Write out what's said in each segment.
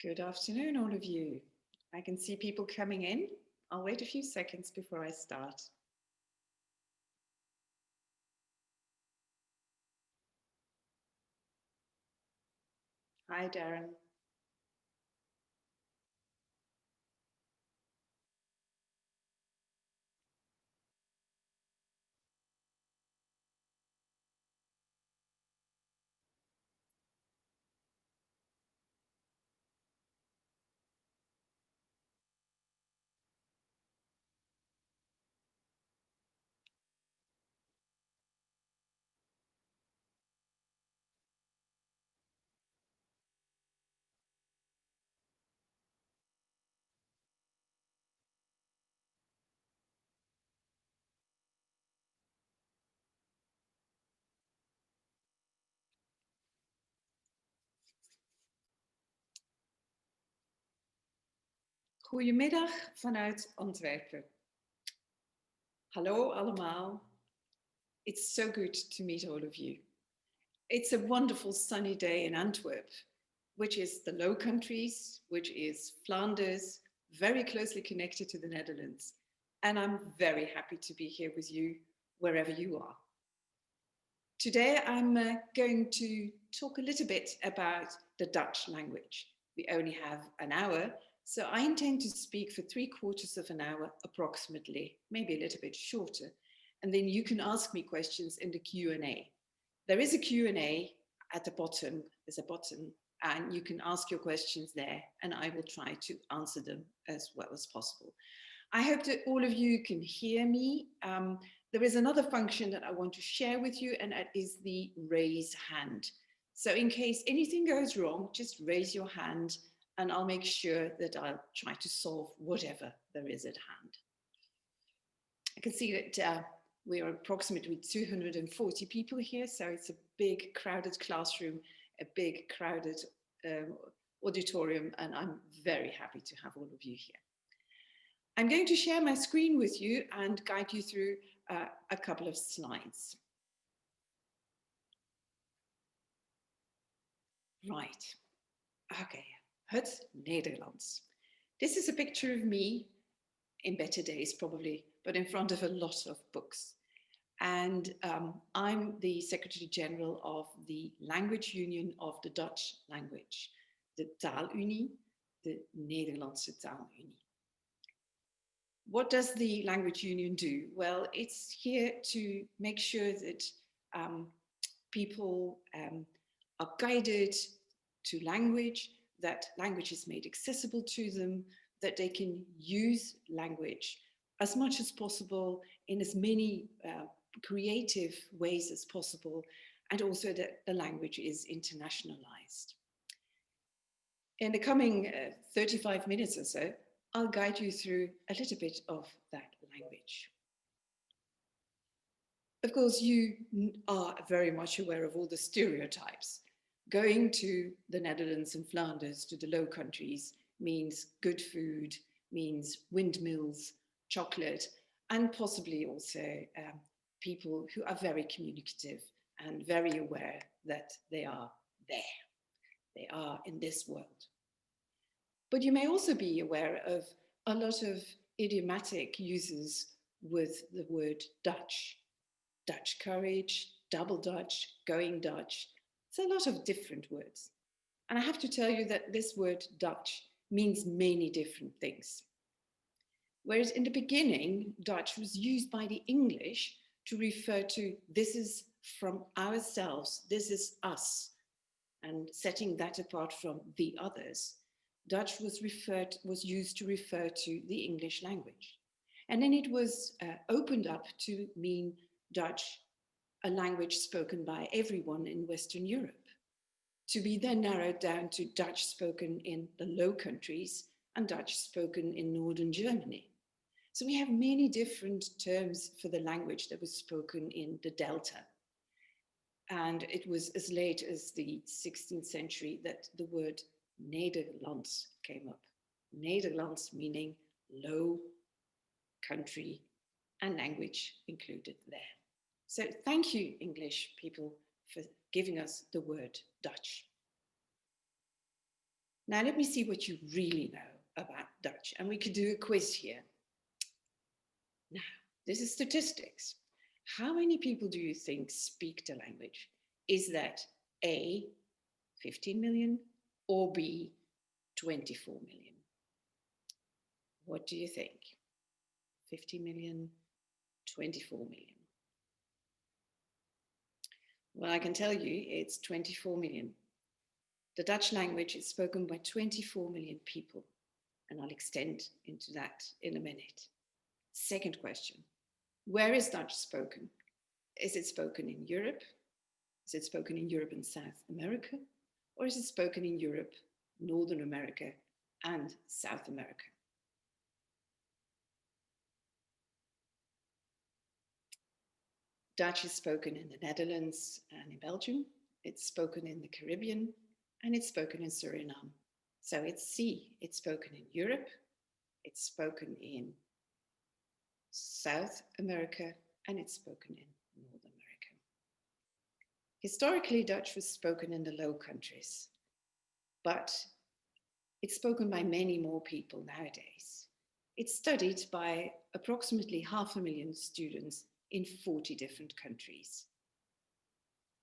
Good afternoon, all of you. I can see people coming in. I'll wait a few seconds before I start. Hi, Darren. Goedemiddag vanuit Antwerpen. Hallo allemaal. It's so good to meet all of you. It's a wonderful sunny day in Antwerp, which is the Low Countries, which is Flanders, very closely connected to the Netherlands. And I'm very happy to be here with you wherever you are. Today, I'm going to talk a little bit about the Dutch language. We only have an hour, so I intend to speak for 3/4 of an hour approximately, maybe a little bit shorter, and then you can ask me questions in the Q&A. There is a Q&A at the bottom, there's a button, and you can ask your questions there, and I will try to answer them as well as possible. I hope that all of you can hear me. There is another function that I want to share with you, and that is the raise hand. So in case anything goes wrong, just raise your hand and I'll make sure that I'll try to solve whatever there is at hand. I can see that we are approximately 240 people here, so it's a big crowded classroom, a big crowded auditorium, and I'm very happy to have all of you here. I'm going to share my screen with you and guide you through a couple of slides. Right. Okay. Het Nederlands. This is a picture of me in better days, probably, but in front of a lot of books. And I'm the Secretary General of the Language Union of the Dutch language, de Taalunie, de Nederlandse Taalunie. What does the Language Union do? Well, it's here to make sure that people are guided to language, that language is made accessible to them, that they can use language as much as possible in as many creative ways as possible, and also that the language is internationalized. In the coming 35 minutes or so, I'll guide you through a little bit of that language. Of course, you are very much aware of all the stereotypes. Going to the Netherlands and Flanders, to the Low Countries, means good food, means windmills, chocolate, and possibly also people who are very communicative and very aware that they are there. They are in this world. But you may also be aware of a lot of idiomatic uses with the word Dutch. Dutch courage, double Dutch, going Dutch. It's a lot of different words. And I have to tell you that this word Dutch means many different things. Whereas in the beginning, Dutch was used by the English to refer to this is from ourselves, this is us, and setting that apart from the others. Dutch was used to refer to the English language. And then it was opened up to mean Dutch, a language spoken by everyone in Western Europe, to be then narrowed down to Dutch spoken in the Low Countries and Dutch spoken in Northern Germany. So we have many different terms for the language that was spoken in the Delta. And it was as late as the 16th century that the word Nederlands came up. Nederlands meaning low country and language included there. So thank you, English people, for giving us the word Dutch. Now, let me see what you really know about Dutch. And we could do a quiz here. Now, this is statistics. How many people do you think speak the language? Is that A, 15 million, or B, 24 million? What do you think? 50 million, 24 million. Well, I can tell you it's 24 million. The Dutch language is spoken by 24 million people, and I'll extend into that in a minute. Second question, where is Dutch spoken? Is it spoken in Europe? Is it spoken in Europe and South America? Or is it spoken in Europe, Northern America, and South America? Dutch is spoken in the Netherlands and in Belgium. It's spoken in the Caribbean, and it's spoken in Suriname. So it's C, it's spoken in Europe, it's spoken in South America, and it's spoken in North America. Historically, Dutch was spoken in the Low Countries, but it's spoken by many more people nowadays. It's studied by approximately 500,000 students in 40 different countries.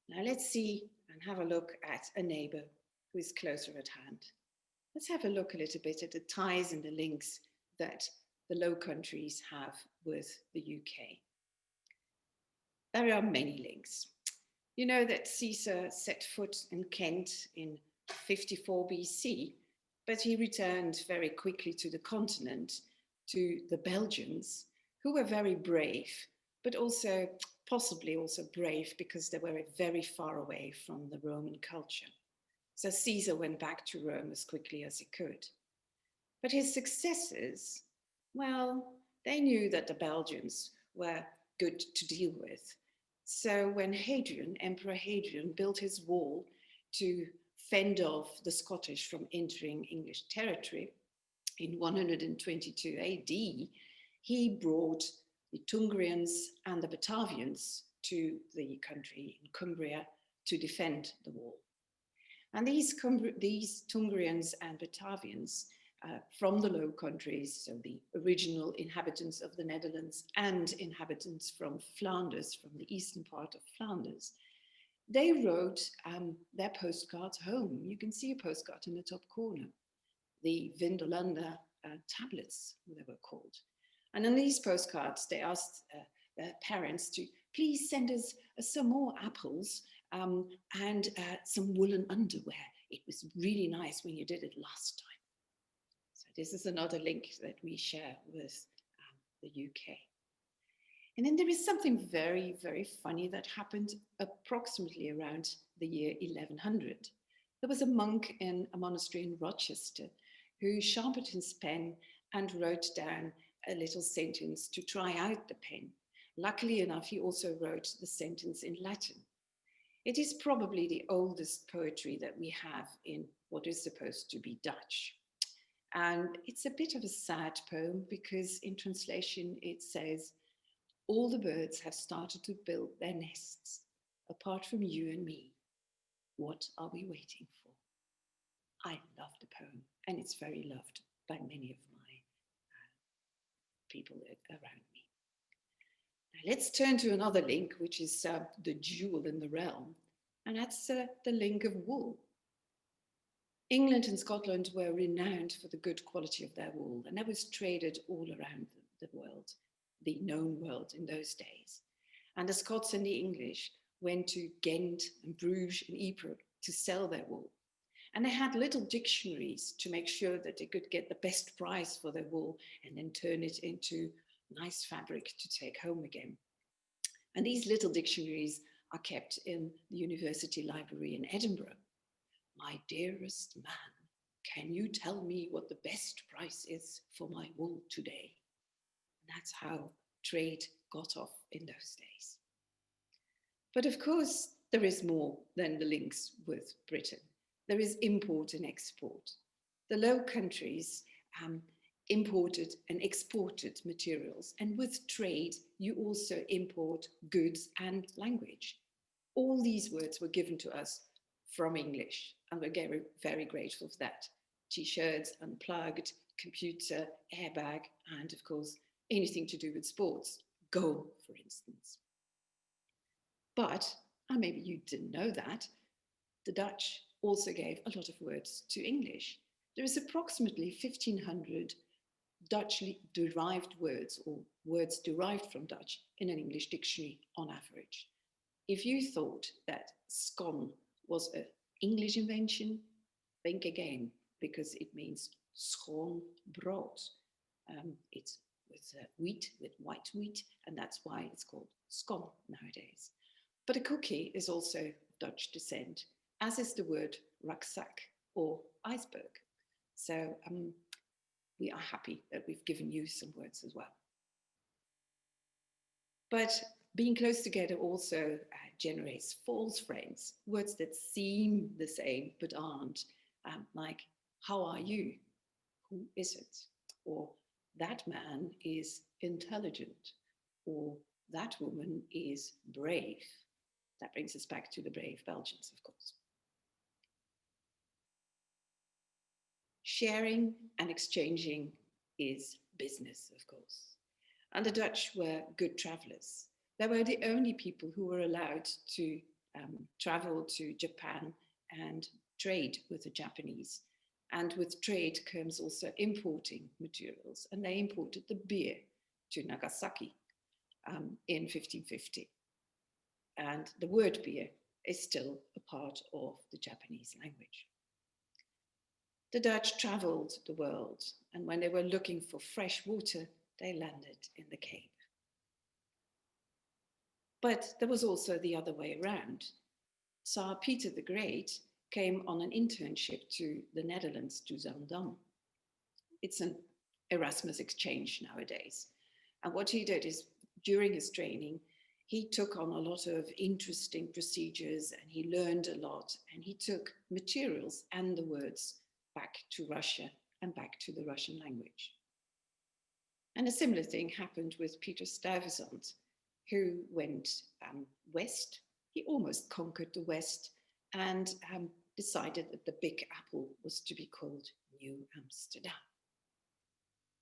Now let's see and have a look at a neighbor who is closer at hand. Let's have a look a little bit at the ties and the links that the Low Countries have with the UK. There are many links. You know that Caesar set foot in Kent in 54 BC, but he returned very quickly to the continent, to the Belgians, who were very brave, but also possibly also brave because they were very far away from the Roman culture. So Caesar went back to Rome as quickly as he could. But his successors, well, they knew that the Belgians were good to deal with. So when Hadrian, Emperor Hadrian, built his wall to fend off the Scottish from entering English territory in 122 AD, he brought the Tungrians and the Batavians to the country in Cumbria to defend the wall. And these Tungrians and Batavians from the Low Countries, so the original inhabitants of the Netherlands and inhabitants from Flanders, from the eastern part of Flanders, they wrote their postcards home. You can see a postcard in the top corner, the Vindolanda tablets, they were called. And on these postcards, they asked their parents to please send us some more apples and some woolen underwear. It was really nice when you did it last time. So this is another link that we share with the UK. And then there is something very, very funny that happened approximately around the year 1100. There was a monk in a monastery in Rochester who sharpened his pen and wrote down a little sentence to try out the pen. Luckily enough, he also wrote the sentence in Latin. It is probably the oldest poetry that we have in what is supposed to be Dutch. And it's a bit of a sad poem because in translation it says, all the birds have started to build their nests, apart from you and me. What are we waiting for? I love the poem, and it's very loved by many of my people around me. Now let's turn to another link, which is the jewel in the realm, and that's the link of wool. England and Scotland were renowned for the good quality of their wool, and that was traded all around the world, the known world in those days. And the Scots and the English went to Ghent and Bruges and Ypres to sell their wool. And they had little dictionaries to make sure that they could get the best price for their wool and then turn it into nice fabric to take home again. And these little dictionaries are kept in the University Library in Edinburgh. My dearest man, can you tell me what the best price is for my wool today? And that's how trade got off in those days. But of course, there is more than the links with Britain. There is import and export. The Low Countries imported and exported materials, and with trade, you also import goods and language. All these words were given to us from English, and we're very, very grateful for that. T-shirts, unplugged, computer, airbag, and of course, anything to do with sports, goal, for instance. But, and maybe you didn't know that, the Dutch also gave a lot of words to English. There is approximately 1,500 Dutch derived words or words derived from Dutch in an English dictionary on average. If you thought that scone was an English invention, think again, because it means schoon brood. It's with wheat, with white wheat, and that's why it's called scone nowadays. But a cookie is also Dutch descent, as is the word rucksack or iceberg. So we are happy that we've given you some words as well. But being close together also generates false frames, words that seem the same but aren't, like, how are you? Who is it? Or that man is intelligent, or that woman is brave. That brings us back to the brave Belgians, of course. Sharing and exchanging is business, of course. And the Dutch were good travelers. They were the only people who were allowed to travel to Japan and trade with the Japanese. And with trade comes also importing materials. And they imported the beer to Nagasaki in 1550. And the word beer is still a part of the Japanese language. The Dutch traveled the world, and when they were looking for fresh water, they landed in the Cape. But there was also the other way around. Tsar Peter the Great came on an internship to the Netherlands, to Zaandam. It's an Erasmus exchange nowadays. And what he did is, during his training, he took on a lot of interesting procedures and he learned a lot, and he took materials and the words back to Russia and back to the Russian language. And a similar thing happened with Peter Stuyvesant, who went west. He almost conquered the West and decided that the Big Apple was to be called New Amsterdam.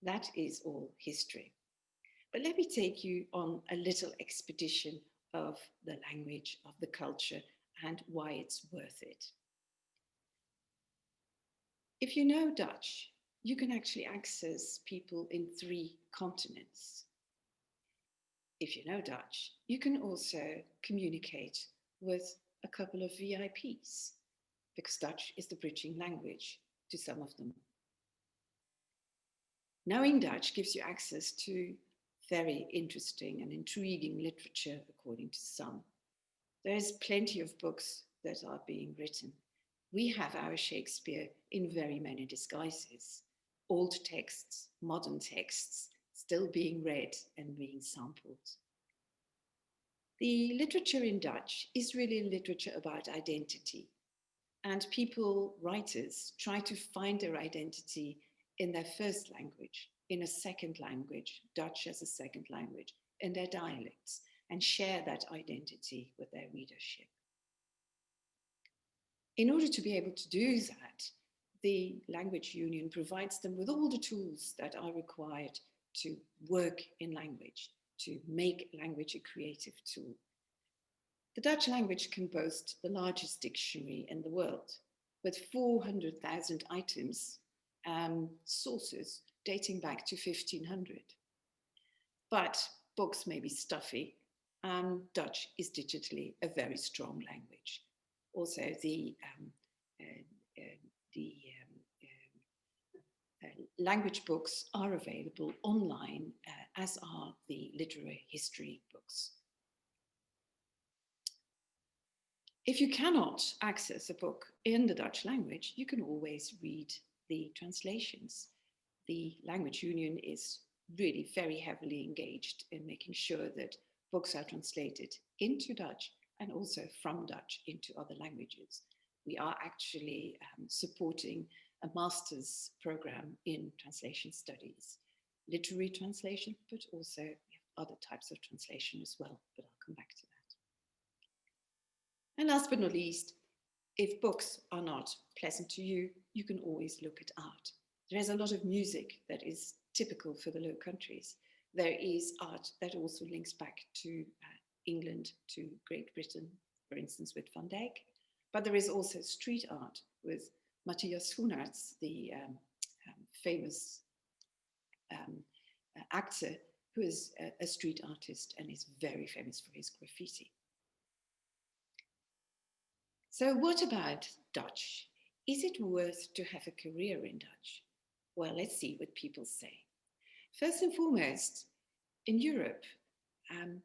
That is all history. But let me take you on a little expedition of the language, of the culture, and why it's worth it. If you know Dutch, you can actually access people in 3 continents. If you know Dutch, you can also communicate with a couple of VIPs, because Dutch is the bridging language to some of them. Knowing Dutch gives you access to very interesting and intriguing literature, according to some. There's plenty of books that are being written. We have our Shakespeare in very many disguises. Old texts, modern texts, still being read and being sampled. The literature in Dutch is really literature about identity. And people, writers, try to find their identity in their first language, in a second language, Dutch as a second language, in their dialects, and share that identity with their readership. In order to be able to do that, the Language Union provides them with all the tools that are required to work in language, to make language a creative tool. The Dutch language can boast the largest dictionary in the world, with 400,000 items, sources dating back to 1500. But books may be stuffy, and Dutch is digitally a very strong language. Also, the language books are available online, as are the literary history books. If you cannot access a book in the Dutch language, you can always read the translations. The Language Union is really very heavily engaged in making sure that books are translated into Dutch and also from Dutch into other languages. We are actually supporting a master's program in translation studies, literary translation, but also we have other types of translation as well, but I'll come back to that. And last but not least, If books are not pleasant to you, you can always look at art. There is a lot of music that is typical for the Low Countries. There is art that also links back to England, to Great Britain, for instance, with Van Dyck. But there is also street art with Matthias Schoenaerts, the famous actor who is a street artist and is very famous for his graffiti. So what about Dutch? Is it worth to have a career in Dutch? Well, let's see what people say. First and foremost, in Europe,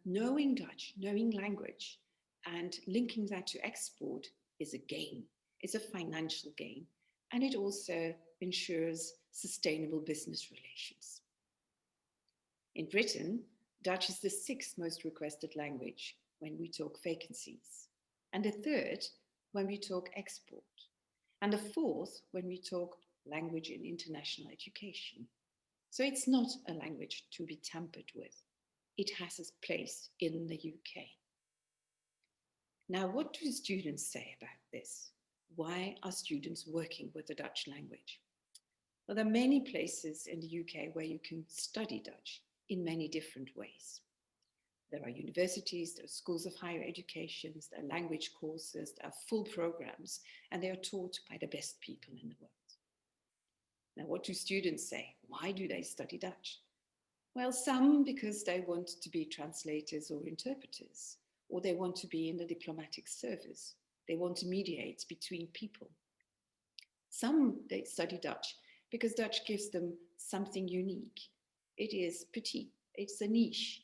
knowing Dutch, knowing language, and linking that to export is a gain. It's a financial gain, and it also ensures sustainable business relations. In Britain, Dutch is the sixth most requested language when we talk vacancies, and the third when we talk export, and the fourth when we talk language in international education. So it's not a language to be tampered with. It has its place in the UK. Now, what do students say about this? Why are students working with the Dutch language? Well, there are many places in the UK where you can study Dutch in many different ways. There are universities, there are schools of higher education, there are language courses, there are full programs, and they are taught by the best people in the world. Now, what do students say? Why do they study Dutch? Well, some because they want to be translators or interpreters, or they want to be in the diplomatic service. They want to mediate between people. Some, they study Dutch because Dutch gives them something unique. It is petit, it's a niche,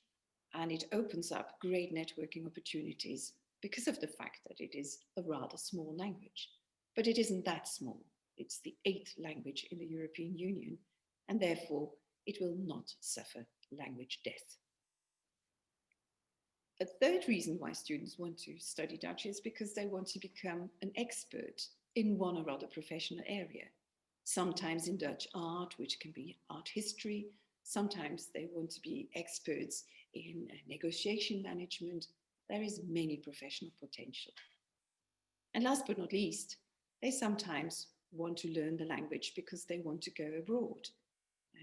and it opens up great networking opportunities because of the fact that it is a rather small language. But it isn't that small. It's the 8th language in the European Union, and therefore it will not suffer language death. A third reason why students want to study Dutch is because they want to become an expert in one or other professional area. Sometimes in Dutch art, which can be art history. Sometimes they want to be experts in negotiation management. There is many professional potential. And last but not least, they sometimes want to learn the language because they want to go abroad.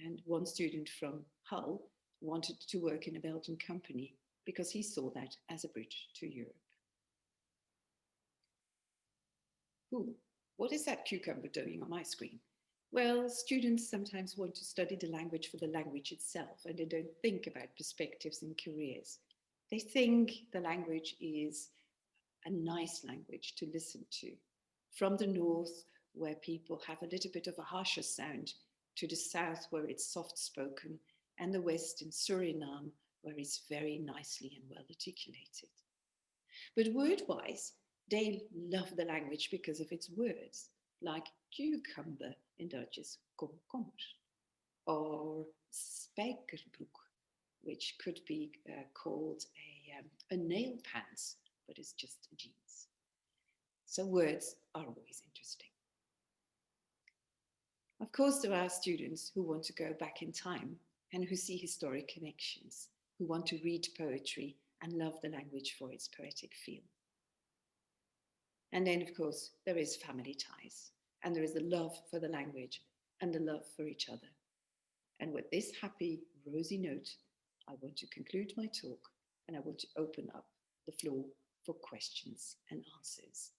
And one student from Hull wanted to work in a Belgian company because he saw that as a bridge to Europe. Ooh, what is that cucumber doing on my screen? Well, students sometimes want to study the language for the language itself, and they don't think about perspectives and careers. They think the language is a nice language to listen to. From the north, where people have a little bit of a harsher sound, to the south, where it's soft spoken, and the west in Suriname, where it's very nicely and well articulated. But word-wise, they love the language because of its words, like cucumber in Dutch is komkommer, or spijkerbroek, which could be called a nail pants, but it's just jeans. So words are always interesting. Of course, there are students who want to go back in time and who see historic connections, who want to read poetry and love the language for its poetic feel. And then, of course, there is family ties, and there is the love for the language and the love for each other. And with this happy, rosy note, I want to conclude my talk, and I want to open up the floor for questions and answers.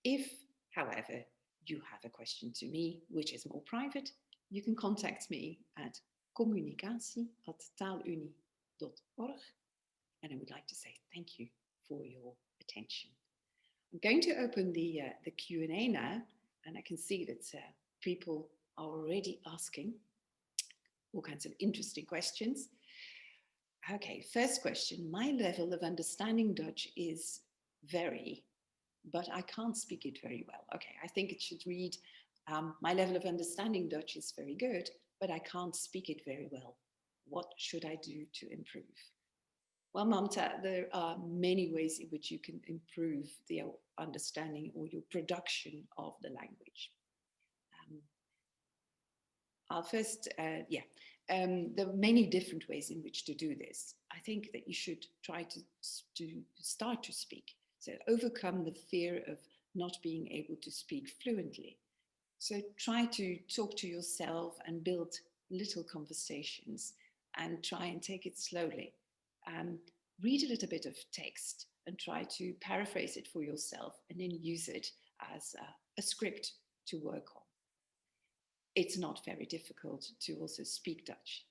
If, however, you have a question to me, which is more private, you can contact me at communicatie@taalunie.org. And I would like to say thank you for your attention. I'm going to open the Q&A now, and I can see that people are already asking all kinds of interesting questions. Okay, first question. My level of understanding Dutch is very, but I can't speak it very well. Okay, I think it should read, my level of understanding Dutch is very good, but I can't speak it very well. What should I do to improve? Well, Mamta, there are many ways in which you can improve the understanding or your production of the language. I'll first, there are many different ways in which to do this. I think that you should try to start to speak. So overcome the fear of not being able to speak fluently. So try to talk to yourself and build little conversations and try and take it slowly. Um, Read a little bit of text and try to paraphrase it for yourself and then use it as a script to work on. It's not very difficult to also speak Dutch.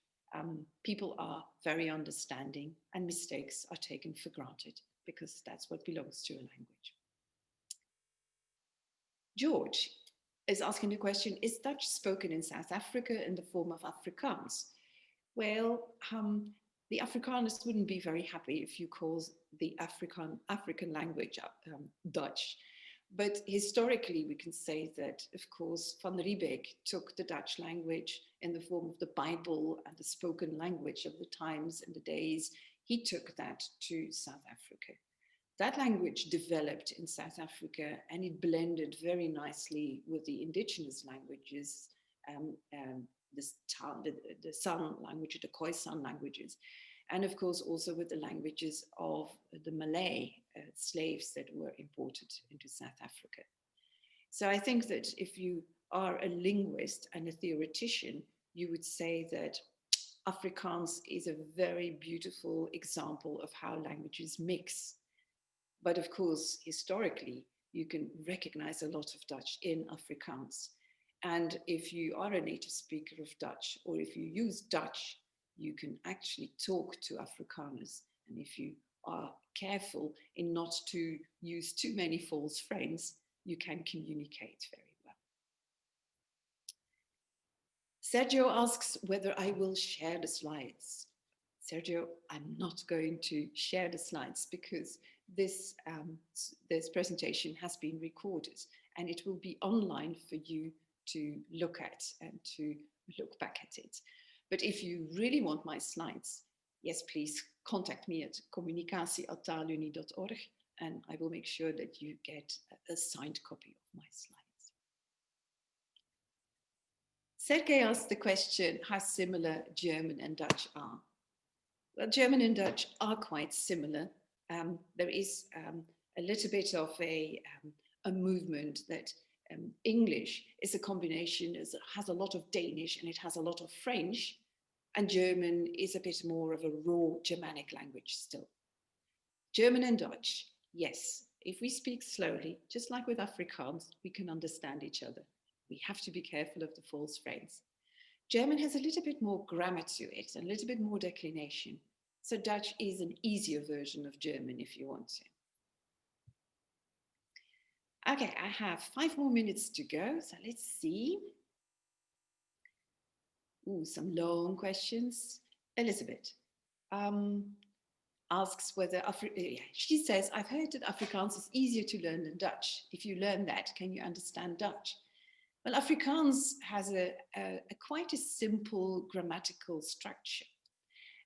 People are very understanding and mistakes are taken for granted because that's what belongs to a language. George is asking the question, is Dutch spoken in South Africa in the form of Afrikaans? Well, the Afrikaners wouldn't be very happy if you call the African language Dutch. But historically, we can say that, of course, Van Riebeeck took the Dutch language in the form of the Bible and the spoken language of the times and the days. He took that to South Africa. That language developed in South Africa and it blended very nicely with the indigenous languages, the San language, the Khoisan languages, and of course also with the languages of the Malay slaves that were imported into South Africa. So I think that if you are a linguist and a theoretician, you would say that Afrikaans is a very beautiful example of how languages mix. But of course, historically, you can recognize a lot of Dutch in Afrikaans. And if you are a native speaker of Dutch, or if you use Dutch, you can actually talk to Afrikaners. And if you are careful in not to use too many false friends, you can communicate very well. Sergio asks whether I will share the slides. Sergio, I'm not going to share the slides because this presentation has been recorded and it will be online for you to look at and to look back at it. But if you really want my slides, yes, please contact me at communicatie@taalunie.org and I will make sure that you get a signed copy of my slides. Sergei asked the question how similar German and Dutch are. Well, German and Dutch are quite similar. There is a little bit of a movement that English is a combination, it has a lot of Danish and it has a lot of French, and German is a bit more of a raw Germanic language still. German and Dutch, yes, if we speak slowly, just like with Afrikaans, we can understand each other. We have to be careful of the false friends. German has a little bit more grammar to it, and a little bit more declination. So Dutch is an easier version of German if you want to. Okay, I have 5 more minutes to go, so let's see. Ooh, some long questions. Elizabeth asks whether, she says, I've heard that Afrikaans is easier to learn than Dutch. If you learn that, can you understand Dutch? Well, Afrikaans has quite a simple grammatical structure.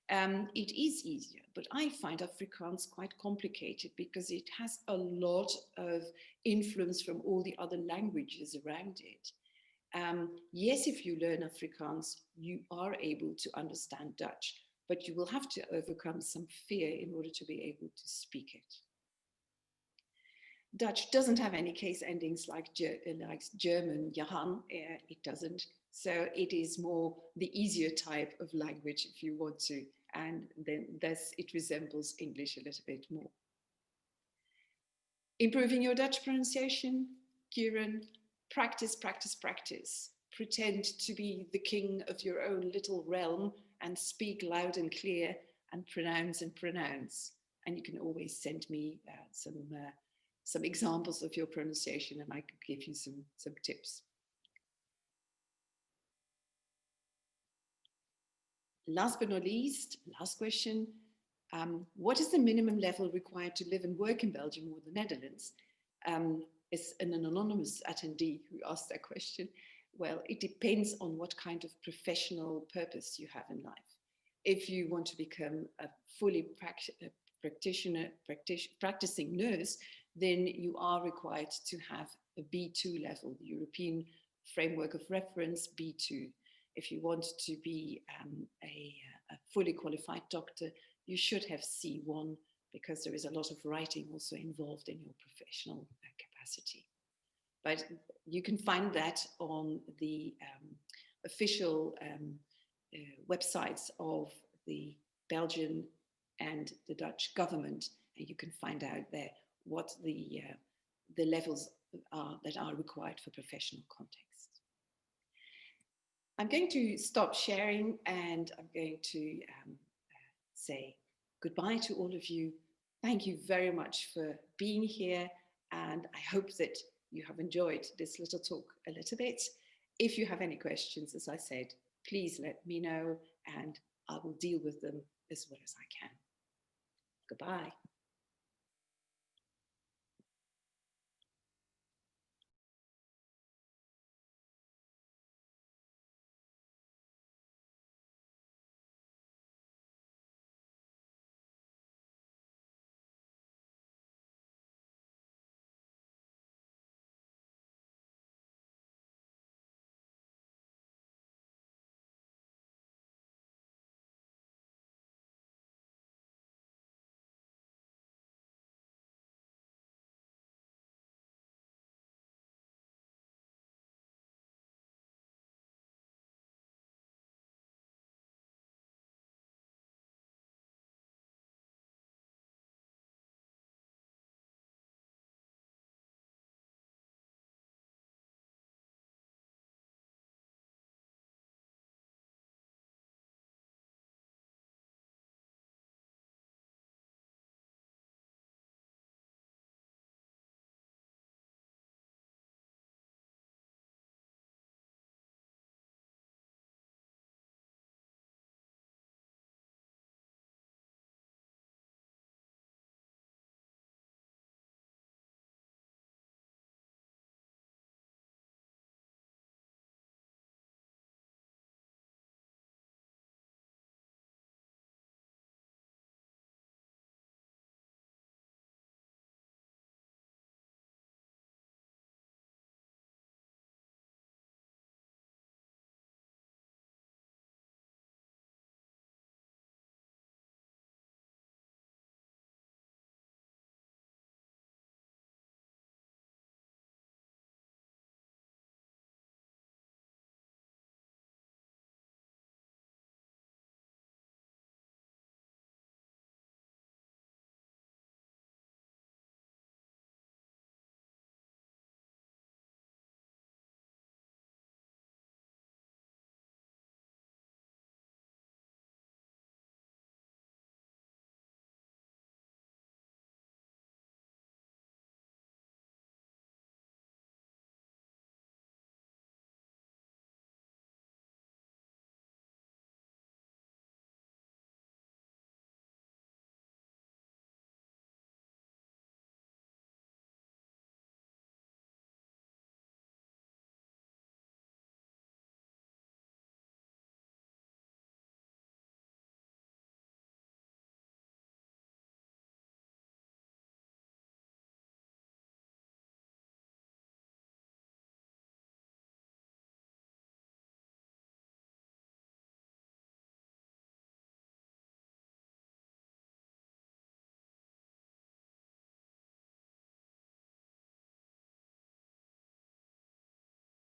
It is easier, but I find Afrikaans quite complicated because it has a lot of influence from all the other languages around it. Yes, if you learn Afrikaans, you are able to understand Dutch, but you will have to overcome some fear in order to be able to speak it. Dutch doesn't have any case endings like German, Johann, it doesn't. So it is more the easier type of language if you want to, and then thus it resembles English a little bit more. Improving your Dutch pronunciation, Kieran, practice, practice, practice. Pretend to be the king of your own little realm and speak loud and clear and pronounce and pronounce. And you can always send me some examples of your pronunciation and I could give you some tips. Last but not least, last question. What is the minimum level required to live and work in Belgium or the Netherlands? It's an anonymous attendee who asked that question. Well, it depends on what kind of professional purpose you have in life. If you want to become a fully practicing nurse, then you are required to have a B2 level, the European Framework of Reference B2. If you want to be a fully qualified doctor, you should have C1 because there is a lot of writing also involved in your professional capacity. But you can find that on the official websites of the Belgian and the Dutch government, and you can find out there what the levels are that are required for professional context. I'm going to stop sharing, and I'm going to say goodbye to all of you. Thank you very much for being here, and I hope that you have enjoyed this little talk a little bit. If you have any questions, as I said, please let me know, and I will deal with them as well as I can. Goodbye.